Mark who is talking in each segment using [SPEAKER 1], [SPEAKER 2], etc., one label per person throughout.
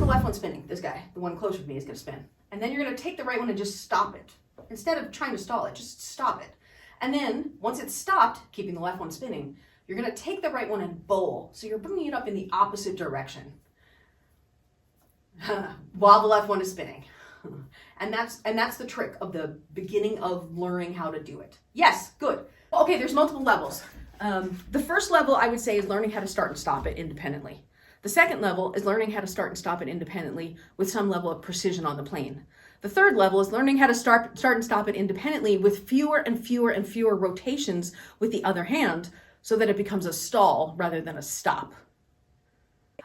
[SPEAKER 1] left one spinning. This guy, the one closer to me, is going to spin. And then you're going to take the right one and just stop it. Instead of trying to stall it, just stop it. And then once it's stopped, keeping the left one spinning, you're going to take the right one and bowl. So you're bringing it up in the opposite direction while the left one is spinning. And that's the trick of the beginning of learning how to do it. Yes, good. Okay, there's multiple levels. The first level I would say is learning how to start and stop it independently. The second level is learning how to start and stop it independently with some level of precision on the plane. The third level is learning how to start and stop it independently with fewer and fewer and fewer rotations with the other hand so that it becomes a stall rather than a stop.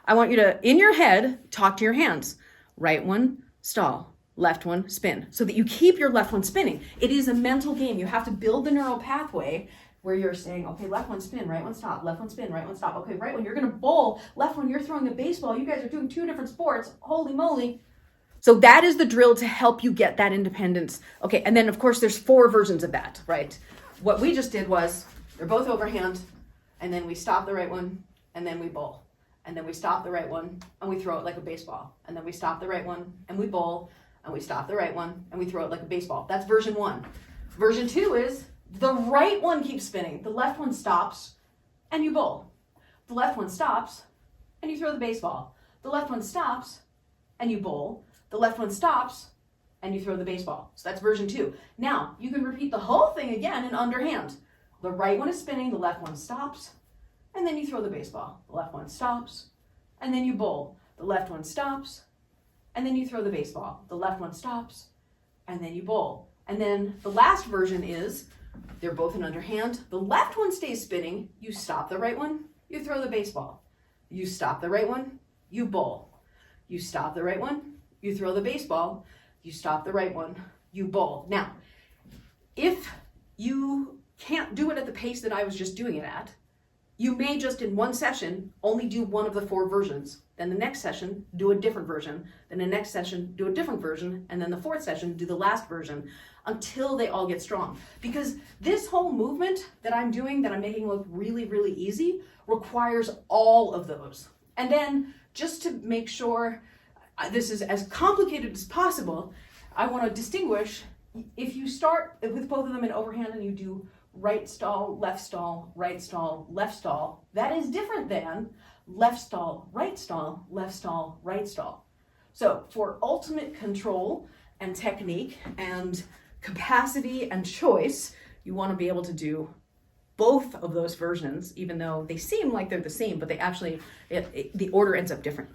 [SPEAKER 1] I want you to, in your head, talk to your hands. Right one, stall. Left one, spin. So that you keep your left one spinning. It is a mental game. You have to build the neural pathway where you're saying, okay, left one spin, right one stop, left one spin, right one stop. Okay, right one, you're gonna bowl, left one, you're throwing a baseball. You guys are doing two different sports. Holy moly. So that is the drill to help you get that independence. Okay, and then of course there's 4 versions of that, right? What we just did was, they're both overhand, and then we stop the right one, and then we bowl. And then we stop the right one, and we throw it like a baseball. And then we stop the right one, and we bowl, and we stop the right one, and we throw it like a baseball. That's version 1. Version 2 is, the right one keeps spinning. The left one stops, and you bowl. The left one stops, and you throw the baseball. The left one stops, and you bowl. The left one stops, and you throw the baseball. So that's version 2. Now, you can repeat the whole thing again in underhand. The right one is spinning, the left one stops, and then you throw the baseball. The left one stops, and then you bowl. The left one stops, and then you throw the baseball. The left one stops, and then you bowl. And then the last version is, they're both in underhand. The left one stays spinning. You stop the right one, you throw the baseball. You stop the right one, you bowl. You stop the right one, you throw the baseball. You stop the right one, you bowl. Now, if you can't do it at the pace that I was just doing it at, you may just in one session only do one of the 4 versions. Then the next session, do a different version. Then the next session, do a different version. And then the 4th session, do the last version until they all get strong. Because this whole movement that I'm doing, that I'm making look really, really easy, requires all of those. And then just to make sure this is as complicated as possible, I want to distinguish, if you start with both of them in overhand and you do right stall, left stall, right stall, left stall, that is different than left stall, right stall, left stall, right stall. So for ultimate control and technique and capacity and choice, you want to be able to do both of those versions, even though they seem like they're the same, but they actually, the order ends up different.